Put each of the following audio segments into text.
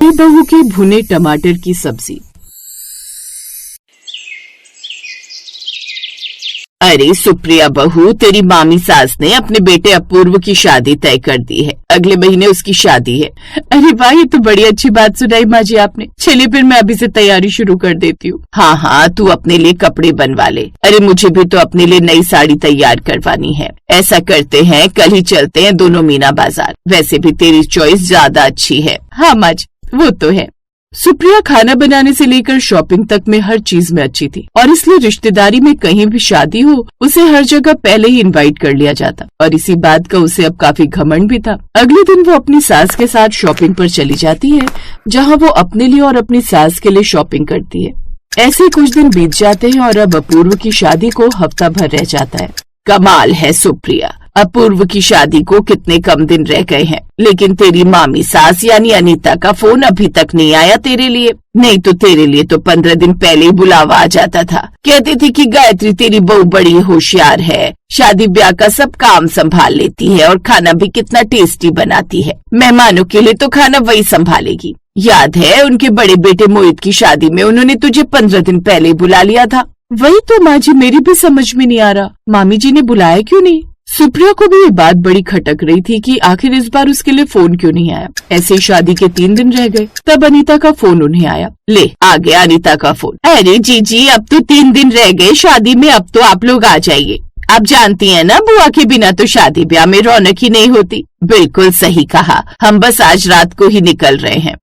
बड़ी बहू के भुने टमाटर की सब्जी। अरे सुप्रिया बहू, तेरी मामी सास ने अपने बेटे अपूर्व की शादी तय कर दी है। अगले महीने उसकी शादी है। अरे वाह, ये तो बड़ी अच्छी बात सुनाई माँ जी आपने। चलिए फिर मैं अभी से तैयारी शुरू कर देती हूँ। हाँ हाँ, तू अपने लिए कपड़े बनवा ले। अरे मुझे भी तो अपने लिए नई साड़ी तैयार करवानी है। ऐसा करते हैं, कल ही चलते हैं दोनों मीना बाजार। वैसे भी तेरी चॉइस ज्यादा अच्छी है। हाँ माँ जी, वो तो है। सुप्रिया खाना बनाने से लेकर शॉपिंग तक में हर चीज में अच्छी थी और इसलिए रिश्तेदारी में कहीं भी शादी हो उसे हर जगह पहले ही इनवाइट कर लिया जाता और इसी बात का उसे अब काफी घमंड भी था। अगले दिन वो अपनी सास के साथ शॉपिंग पर चली जाती है, जहां वो अपने लिए और अपनी सास के लिए शॉपिंग करती है। ऐसे ही कुछ दिन बीत जाते हैं और अब अपूर्व की शादी को हफ्ता भर रह जाता है। कमाल है सुप्रिया, अपूर्व की शादी को कितने कम दिन रह गए हैं, लेकिन तेरी मामी सास यानी अनीता का फोन अभी तक नहीं आया तेरे लिए। नहीं तो तेरे लिए तो 15 दिन पहले ही बुलावा आ जाता था। कहती थी कि गायत्री तेरी बहू बड़ी होशियार है, शादी ब्याह का सब काम संभाल लेती है और खाना भी कितना टेस्टी बनाती है। मेहमानों के लिए तो खाना वही संभालेगी। याद है उनके बड़े बेटे मोहित की शादी में उन्होंने तुझे 15 दिन पहले बुला लिया था। वही तो माँ जी, मेरी भी समझ में नहीं आ रहा, मामी जी ने बुलाया क्यों नहीं। सुप्रिया को भी ये बात बड़ी खटक रही थी कि आखिर इस बार उसके लिए फोन क्यों नहीं आया। ऐसे ही शादी के 3 दिन रह गए, तब अनीता का फोन उन्हें आया। ले आ गया अनीता का फोन। अरे जी अब तो 3 दिन रह गए शादी में, अब तो आप लोग आ जाइए। आप जानती हैं ना, बुआ के बिना तो शादी ब्याह में रौनक ही नहीं होती। बिल्कुल सही कहा, हम बस आज रात को ही निकल रहे हैं।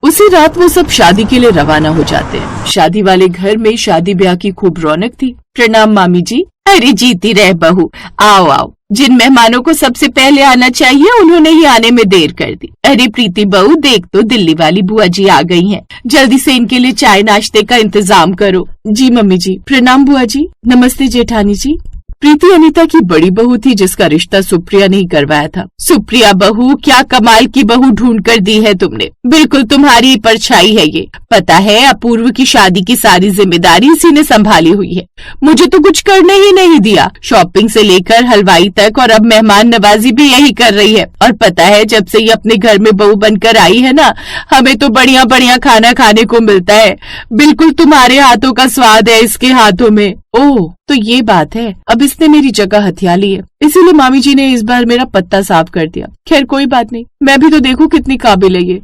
उसी रात वो सब शादी के लिए रवाना हो जाते हैं। शादी वाले घर में शादी ब्याह की खूब रौनक थी। प्रणाम मामी जी। अरे जीती रह बहू, आओ आओ। जिन मेहमानों को सबसे पहले आना चाहिए उन्होंने ही आने में देर कर दी। अरे प्रीति बहू, देख तो दिल्ली वाली बुआ जी आ गई हैं। जल्दी से इनके लिए चाय नाश्ते का इंतजाम करो। जी मम्मी जी। प्रणाम बुआ जी। नमस्ते जेठानी जी। प्रीति अनीता की बड़ी बहू थी जिसका रिश्ता सुप्रिया ने ही करवाया था। सुप्रिया बहू, क्या कमाल की बहू ढूंढ कर दी है तुमने। बिल्कुल तुम्हारी परछाई है ये। पता है अपूर्व की शादी की सारी जिम्मेदारी इसी ने संभाली हुई है। मुझे तो कुछ करने ही नहीं दिया, शॉपिंग से लेकर हलवाई तक, और अब मेहमान नवाजी भी यही कर रही है। और पता है जब से ये अपने घर में बहू बनकर आई है ना, हमें तो बढ़िया बढ़िया खाना खाने को मिलता है। बिल्कुल तुम्हारे हाथों का स्वाद है इसके हाथों में। ओह, तो ये बात है। अब इसने मेरी जगह हथिया ली है, इसीलिए मामी जी ने इस बार मेरा पत्ता साफ कर दिया। खैर कोई बात नहीं, मैं भी तो देखूं कितनी काबिल है ये।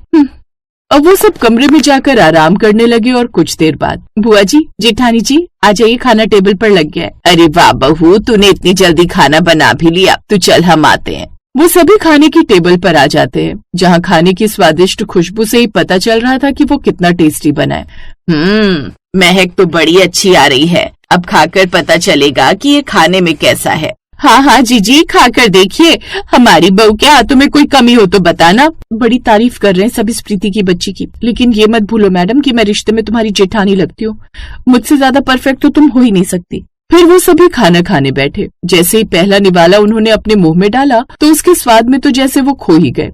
अब वो सब कमरे में जाकर आराम करने लगे और कुछ देर बाद बुआ जी, जेठानी जी आ जाइए, खाना टेबल पर लग गया है। अरे वाह बहू, तूने इतनी जल्दी खाना बना भी लिया। तो चल हम आते हैं। वो सभी खाने की टेबल पर आ जाते हैं, जहाँ खाने की स्वादिष्ट खुशबू से ही पता चल रहा था कि वो कितना टेस्टी बना है। महक तो बड़ी अच्छी आ रही है। अब खाकर पता चलेगा कि ये खाने में कैसा है। हाँ जी खाकर देखिए, हमारी बहू के हाथों में कोई कमी हो तो बताना। बड़ी तारीफ कर रहे हैं सब इस प्रीति की बच्ची की, लेकिन ये मत भूलो मैडम कि मैं रिश्ते में तुम्हारी जेठानी लगती हूँ। मुझसे ज्यादा परफेक्ट तो तुम हो ही नहीं सकती। फिर वो सभी खाना खाने बैठे। जैसे ही पहला निवाला उन्होंने अपने मुंह में डाला तो उसके स्वाद में तो जैसे वो खो ही गए।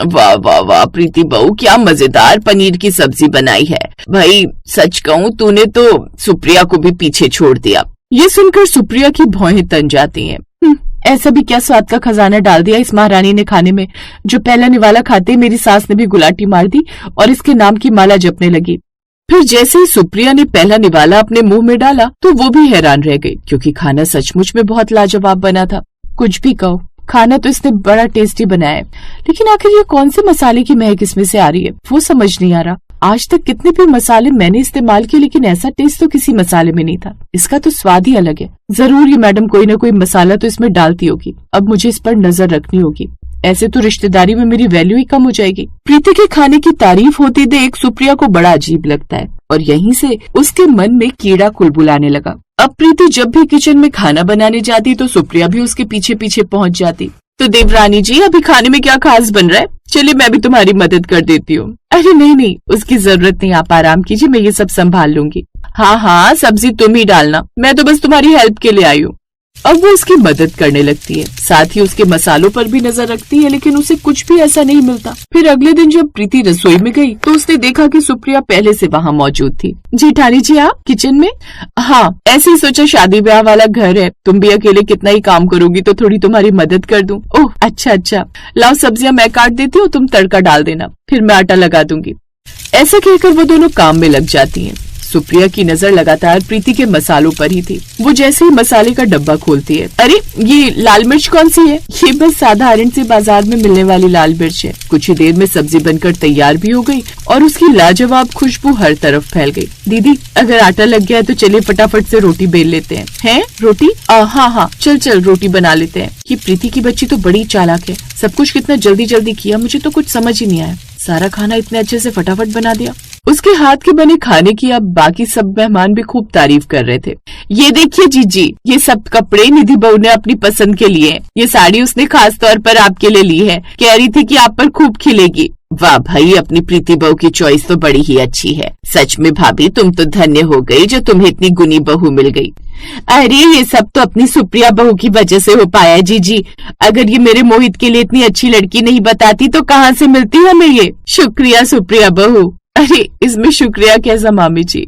वाह वाह वाह प्रीति बहू, क्या मजेदार पनीर की सब्जी बनाई है। भाई सच कहूँ, तूने तो सुप्रिया को भी पीछे छोड़ दिया। ये सुनकर सुप्रिया की भौहें तन जाती हैं। ऐसा भी क्या स्वाद का खजाना डाल दिया इस महारानी ने खाने में, जो पहला निवाला खाते मेरी सास ने भी गुलाटी मार दी और इसके नाम की माला जपने लगी। फिर जैसे ही सुप्रिया ने पहला निवाला अपने मुंह में डाला तो वो भी हैरान रह गई, क्योंकि खाना सचमुच में बहुत लाजवाब बना था। कुछ भी कहो, खाना तो इसने बड़ा टेस्टी बनाया है, लेकिन आखिर ये कौन से मसाले की महक इसमें से आ रही है, वो समझ नहीं आ रहा। आज तक कितने भी मसाले मैंने इस्तेमाल किए, लेकिन ऐसा टेस्ट तो किसी मसाले में नहीं था। इसका तो स्वाद ही अलग है। जरूर ये मैडम कोई न कोई मसाला तो इसमें डालती होगी। अब मुझे इस पर नजर रखनी होगी, ऐसे तो रिश्तेदारी में मेरी वैल्यू ही कम हो जाएगी। प्रीति के खाने की तारीफ होती देख सुप्रिया को बड़ा अजीब लगता है और यहीं से उसके मन में कीड़ा कुलबुलाने लगा। अब प्रीति जब भी किचन में खाना बनाने जाती तो सुप्रिया भी उसके पीछे पीछे पहुंच जाती। तो देवरानी जी, अभी खाने में क्या खास बन रहा है? चलिए मैं भी तुम्हारी मदद कर देती हूँ। अरे नहीं, उसकी जरूरत नहीं, आप आराम कीजिए, मैं ये सब संभाल लूंगी। हाँ, सब्जी तुम ही डालना, मैं तो बस तुम्हारी हेल्प के लिए आई हूँ। अब वो उसकी मदद करने लगती है, साथ ही उसके मसालों पर भी नजर रखती है, लेकिन उसे कुछ भी ऐसा नहीं मिलता। फिर अगले दिन जब प्रीति रसोई में गई तो उसने देखा कि सुप्रिया पहले से वहाँ मौजूद थी। जेठानी जी आप किचन में? हाँ, ऐसे ही सोचा शादी ब्याह वाला घर है, तुम भी अकेले कितना ही काम करोगी तो थोड़ी तुम्हारी मदद कर दूं। ओह अच्छा, लाओ सब्जियां मैं काट देती हूँ, तुम तड़का डाल देना, फिर मैं आटा लगा दूंगी। ऐसा कहकर वो दोनों काम में लग जाती हैं। सुप्रिया की नजर लगातार प्रीति के मसालों पर ही थी। वो जैसे ही मसाले का डब्बा खोलती है, अरे ये लाल मिर्च कौन सी है? ये बस साधारण से बाजार में मिलने वाली लाल मिर्च है। कुछ ही देर में सब्जी बनकर तैयार भी हो गई और उसकी लाजवाब खुशबू हर तरफ फैल गई। दीदी अगर आटा लग गया है तो चलिए फटाफट से रोटी बेल लेते हैं। हैं रोटी? हाँ चल रोटी बना लेते हैं। ये प्रीति की बच्ची तो बड़ी चालाक है, सब कुछ कितना जल्दी जल्दी किया, मुझे तो कुछ समझ ही नहीं आया। सारा खाना इतने अच्छे से फटाफट बना दिया। उसके हाथ के बने खाने की अब बाकी सब मेहमान भी खूब तारीफ कर रहे थे। ये देखिए जीजी, ये सब कपड़े निधि बहू ने अपनी पसंद के लिए हैं। ये साड़ी उसने खास तौर पर आपके लिए ली है, कह रही थी कि आप पर खूब खिलेगी। वाह भाई, अपनी प्रीति बहू की चॉइस तो बड़ी ही अच्छी है। सच में भाभी तुम तो धन्य हो गई जो तुम्हें इतनी गुनी बहू मिल गई। अरे ये सब तो अपनी सुप्रिया बहू की वजह से हो पाया है जीजी। अगर ये मेरे मोहित के लिए इतनी अच्छी लड़की नहीं बताती तो कहाँ से मिलती हमें ये। शुक्रिया सुप्रिया बहू। अरे इसमें शुक्रिया कैसा मामी जी।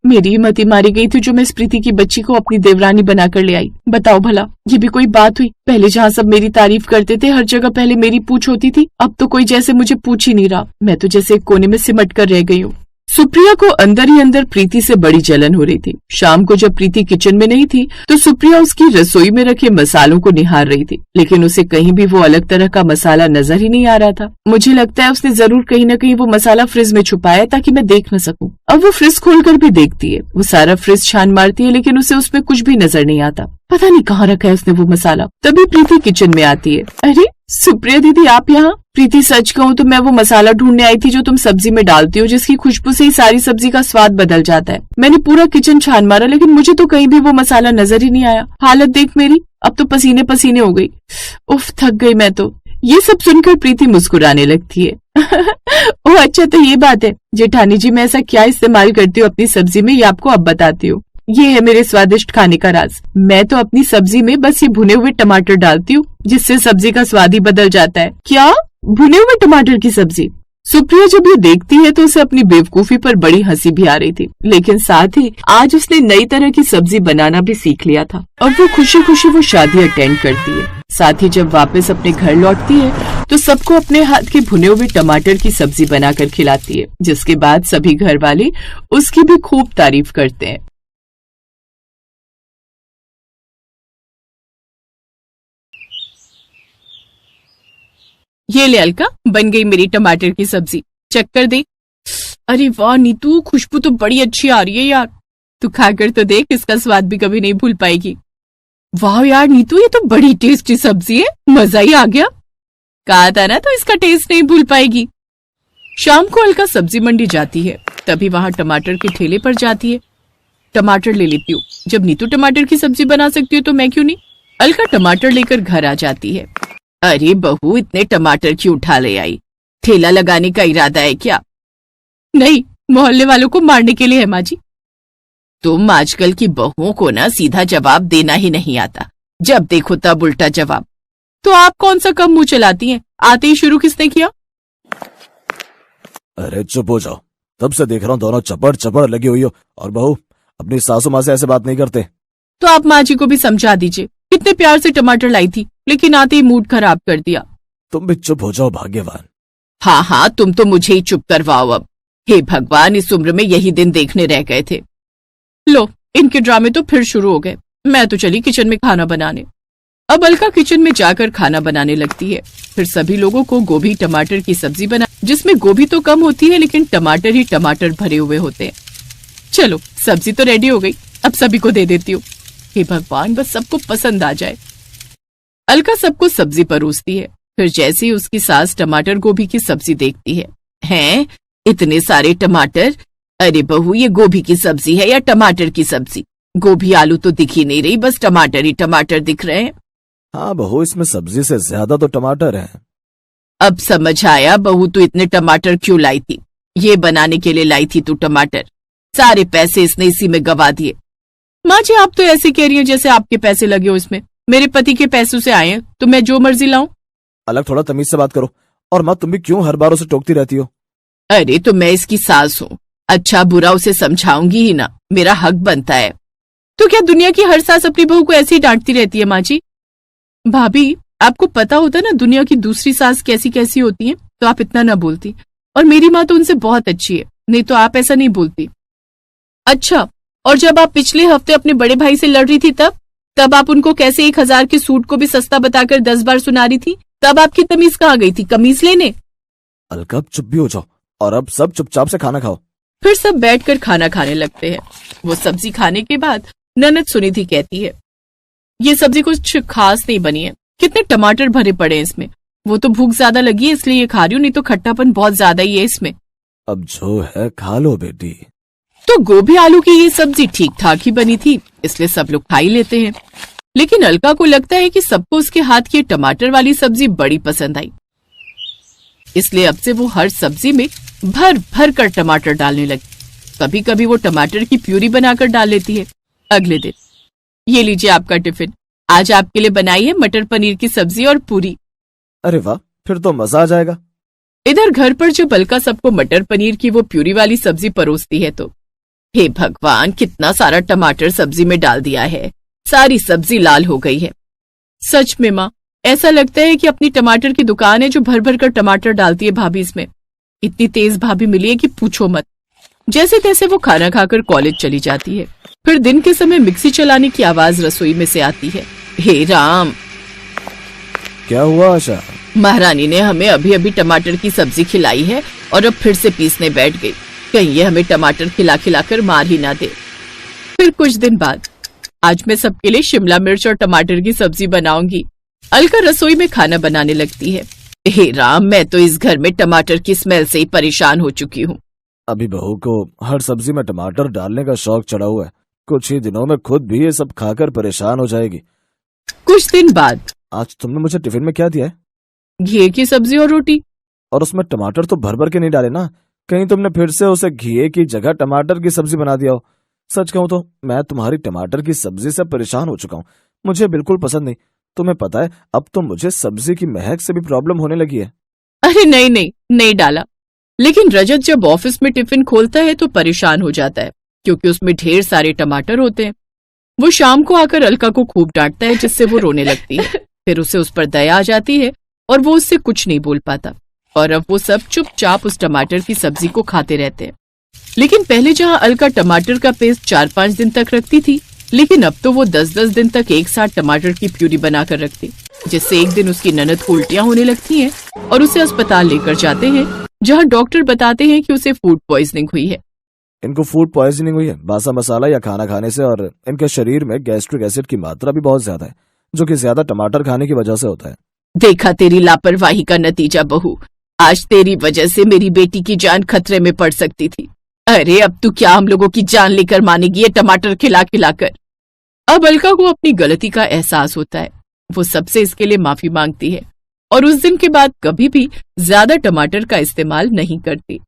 मेरी हिम्मत मारी गई थी जो मैं इस प्रीति की बच्ची को अपनी देवरानी बनाकर ले आई। बताओ भला ये भी कोई बात हुई? पहले जहाँ सब मेरी तारीफ करते थे हर जगह पहले मेरी पूछ होती थी, अब तो कोई जैसे मुझे पूछ ही नहीं रहा। मैं तो जैसे एक कोने में सिमट कर रह गई हूँ। सुप्रिया को अंदर ही अंदर प्रीति से बड़ी जलन हो रही थी। शाम को जब प्रीति किचन में नहीं थी तो सुप्रिया उसकी रसोई में रखे मसालों को निहार रही थी, लेकिन उसे कहीं भी वो अलग तरह का मसाला नजर ही नहीं आ रहा था। मुझे लगता है उसने जरूर कहीं न कहीं वो मसाला फ्रिज में छुपाया है ताकि मैं देख न सकूं। अब वो फ्रिज खोलकर भी देखती है, वो सारा फ्रिज छान मारती है, लेकिन उसे उसमें कुछ भी नजर नहीं आता। पता नहीं कहाँ रखा है उसने वो मसाला। तभी प्रीति किचन में आती है। अरे सुप्रिया दीदी आप यहाँ? प्रीति सच कहूँ तो मैं वो मसाला ढूंढने आई थी जो तुम सब्जी में डालती हो, जिसकी खुशबू से ही सारी सब्जी का स्वाद बदल जाता है। मैंने पूरा किचन छान मारा लेकिन मुझे तो कहीं भी वो मसाला नजर ही नहीं आया। हालत देख मेरी, अब तो पसीने पसीने हो गई। उफ थक गई मैं तो। ये सब सुनकर प्रीति मुस्कुराने लगती है। ओह अच्छा तो ये बात है जेठानी जी, मैं ऐसा क्या इस्तेमाल करती हूँ अपनी सब्जी में ये आपको अब बताती हूँ। ये है मेरे स्वादिष्ट खाने का राज। मैं तो अपनी सब्जी में बस ये भुने हुए टमाटर डालती हूँ जिससे सब्जी का स्वाद ही बदल जाता है। क्या? भुने हुए टमाटर की सब्जी? सुप्रिया जब ये देखती है तो उसे अपनी बेवकूफी पर बड़ी हंसी भी आ रही थी, लेकिन साथ ही आज उसने नई तरह की सब्जी बनाना भी सीख लिया था और वो खुशी खुशी वो शादी अटेंड करती है। साथ ही जब वापस अपने घर लौटती है तो सबको अपने हाथ के भुने हुए टमाटर की सब्जी बनाकर खिलाती है, जिसके बाद सभी घर वाले उसकी भी खूब तारीफ करते हैं। ये ले अलका, बन गई मेरी टमाटर की सब्जी, चेक कर दे। अरे वाह नीतू, खुशबू तो बड़ी अच्छी आ रही है यार। तू खाकर तो देख, इसका स्वाद भी कभी नहीं भूल पाएगी। वाह यार नीतू, ये तो बड़ी टेस्टी सब्जी है, मजा ही आ गया। कहा था ना तो इसका टेस्ट नहीं भूल पाएगी। शाम को अलका सब्जी मंडी जाती है, तभी वहां टमाटर के ठेले पर जाती है। टमाटर ले लेती हूँ, जब नीतू टमाटर की सब्जी बना सकती है तो मैं क्यों नहीं। अलका टमाटर लेकर घर आ जाती है। अरे बहू, इतने टमाटर क्यों उठा ले आई? ठेला लगाने का इरादा है क्या? नहीं, मोहल्ले वालों को मारने के लिए है माँ जी। तुम आजकल की बहुओं को ना सीधा जवाब देना ही नहीं आता, जब देखो तब उल्टा जवाब। तो आप कौन सा कम मुंह चलाती हैं? आते ही शुरू किसने किया? अरे चुप हो जाओ, तब से देख रहा हूँ दोनों चपड़ चपड़ लगी हुई हो। और बहू, अपनी सासू माँ से ऐसे बात नहीं करते। तो आप माँ जी को भी समझा दीजिए, कितने प्यार से टमाटर लाई थी लेकिन आते ही मूड खराब कर दिया। तुम भी चुप हो जाओ भाग्यवान। हाँ, तुम तो मुझे ही चुप करवाओ अब। हे भगवान, इस उम्र में यही दिन देखने रह गए थे। लो, इनके ड्रामे तो फिर शुरू हो गए। मैं तो चली किचन में खाना बनाने। अब अलका किचन में जाकर खाना बनाने लगती है। फिर सभी लोगों को गोभी टमाटर की सब्जी बना, जिसमें गोभी तो कम होती है लेकिन टमाटर ही टमाटर भरे हुए होते हैं। चलो, सब्जी तो रेडी हो गई, अब सभी को दे देती हूँ। हे भगवान, बस सबको पसंद आ जाए। अलका सबको सब्जी परोसती है। फिर जैसे ही उसकी सास टमाटर गोभी की सब्जी देखती है, हैं इतने सारे टमाटर। अरे बहू, ये गोभी की सब्जी है या टमाटर की सब्जी? गोभी आलू तो दिख ही नहीं रही, बस टमाटर ही टमाटर दिख रहे हैं। हाँ बहू, इसमें सब्जी से ज्यादा तो टमाटर हैं। अब समझ आया बहू, तू इतने टमाटर क्यों लाई थी। ये बनाने के लिए लाई थी तू टमाटर। सारे पैसे इसने इसी में गवा दिए। माँ जी आप तो ऐसे कह रही हैं जैसे आपके पैसे लगे हो इसमें। मेरे पति के पैसों से आए हैं तो मैं जो मर्जी लाऊं। अलग थोड़ा तमीज से बात करो। और माँ तुम भी क्यों हर बार उसे टोकती रहती हो? अरे तो मैं इसकी सास हूँ, अच्छा बुरा उसे समझाऊंगी ही ना, मेरा हक बनता है। तो क्या दुनिया की हर सास अपनी बहू को ऐसे ही डांटती रहती है माँ जी? भाभी आपको पता होता ना दुनिया की दूसरी सास कैसी कैसी होती है तो आप इतना ना बोलती। और मेरी माँ तो उनसे बहुत अच्छी है, नहीं तो आप ऐसा नहीं बोलती। अच्छा, और जब आप पिछले हफ्ते अपने बड़े भाई से लड़ रही थी तब आप उनको कैसे 1000 के सूट को भी सस्ता बताकर 10 बार सुना रही थी? तब आपकी तमीज कहाँ गई थी कमीज लेने? अलका चुप भी हो जाओ और अब सब चुपचाप से खाना खाओ। फिर सब बैठकर खाना खाने लगते हैं। वो सब्जी खाने के बाद ननद सुनिधि कहती है, ये सब्जी कुछ खास नहीं बनी है, कितने टमाटर भरे पड़े हैं इसमें। वो तो भूख ज्यादा लगी है इसलिए ये खा रही हूँ, नहीं तो खट्टापन बहुत ज्यादा ही है इसमें। अब जो है खा लो बेटी। तो गोभी आलू की ये सब्जी ठीक ठाक ही बनी थी इसलिए सब लोग खा ही लेते हैं। लेकिन अलका को लगता है कि सबको उसके हाथ की टमाटर वाली सब्जी बड़ी पसंद आई, इसलिए अब से वो हर सब्जी में भर भर कर टमाटर डालने लगी। कभी कभी वो टमाटर की प्यूरी बनाकर डाल लेती है। अगले दिन, ये लीजिए आपका टिफिन, आज आपके लिए बनाई है मटर पनीर की सब्जी और पूरी। अरे वाह, फिर तो मजा आ जाएगा। इधर घर पर जब अलका सबको मटर पनीर की वो प्यूरी वाली सब्जी परोसती है तो हे भगवान, कितना सारा टमाटर सब्जी में डाल दिया है, सारी सब्जी लाल हो गई है। सच में माँ, ऐसा लगता है कि अपनी टमाटर की दुकान है जो भर भर कर टमाटर डालती है भाभी इसमें। इतनी तेज भाभी मिली है कि पूछो मत। जैसे तैसे वो खाना खाकर कॉलेज चली जाती है। फिर दिन के समय मिक्सी चलाने की आवाज रसोई में से आती है। हे राम, क्या हुआ आशा? महारानी ने हमें अभी अभी टमाटर की सब्जी खिलाई है और अब फिर से पीसने बैठ गई, कहीं ये हमें टमाटर खिला खिलाकर मार ही ना दे। फिर कुछ दिन बाद, आज मैं सबके लिए शिमला मिर्च और टमाटर की सब्जी बनाऊंगी। अलका रसोई में खाना बनाने लगती है। हे राम, मैं तो इस घर में टमाटर की स्मेल से ही परेशान हो चुकी हूँ। अभी बहू को हर सब्जी में टमाटर डालने का शौक चढ़ा हुआ है, कुछ ही दिनों में खुद भी ये सब खाकर परेशान हो जाएगी। कुछ दिन बाद, आज तुमने मुझे टिफिन में क्या दिया है? घी की सब्जी और रोटी। और उसमें टमाटर तो भर भर के नहीं डाले ना? कहीं तुमने फिर से उसे घी की जगह टमाटर की सब्जी बना दिया हो। सच कहूँ तो मैं तुम्हारी टमाटर की सब्जी से परेशान हो चुका हूँ, मुझे बिल्कुल पसंद नहीं। तुम्हें पता है अब तो मुझे सब्जी की महक से भी प्रॉब्लम होने लगी है। अरे नहीं नहीं, नहीं डाला। लेकिन रजत जब ऑफिस में टिफिन खोलता है तो परेशान हो जाता है क्योंकि उसमें ढेर सारे टमाटर होते हैं। वो शाम को आकर अलका को खूब डांटता है जिससे वो रोने लगती है। फिर उसे उस पर दया आ जाती है और वो उससे कुछ नहीं बोल पाता और अब वो सब चुपचाप उस टमाटर की सब्जी को खाते रहते हैं। लेकिन पहले जहाँ अलका टमाटर का पेस्ट 4-5 दिन तक रखती थी, लेकिन अब तो वो 10-10 दिन तक एक साथ टमाटर की प्यूरी बनाकर रखती, जिससे एक दिन उसकी ननद को उल्टियां होने लगती हैं और उसे अस्पताल लेकर जाते हैं, जहाँ डॉक्टर बताते हैं कि उसे फूड पॉइजनिंग हुई है। इनको फूड पॉइजनिंग हुई है बासा मसाला या खाना खाने से, और इनके शरीर में गैस्ट्रिक एसिड की मात्रा भी बहुत ज्यादा है, जो कि ज्यादा टमाटर खाने की वजह से होता है। देखा तेरी लापरवाही का नतीजा बहू, आज तेरी वजह से मेरी बेटी की जान खतरे में पड़ सकती थी। अरे अब तू क्या हम लोगों की जान लेकर मानेगी ये टमाटर खिला खिलाकर। अब अलका को अपनी गलती का एहसास होता है, वो सबसे इसके लिए माफी मांगती है और उस दिन के बाद कभी भी ज्यादा टमाटर का इस्तेमाल नहीं करती।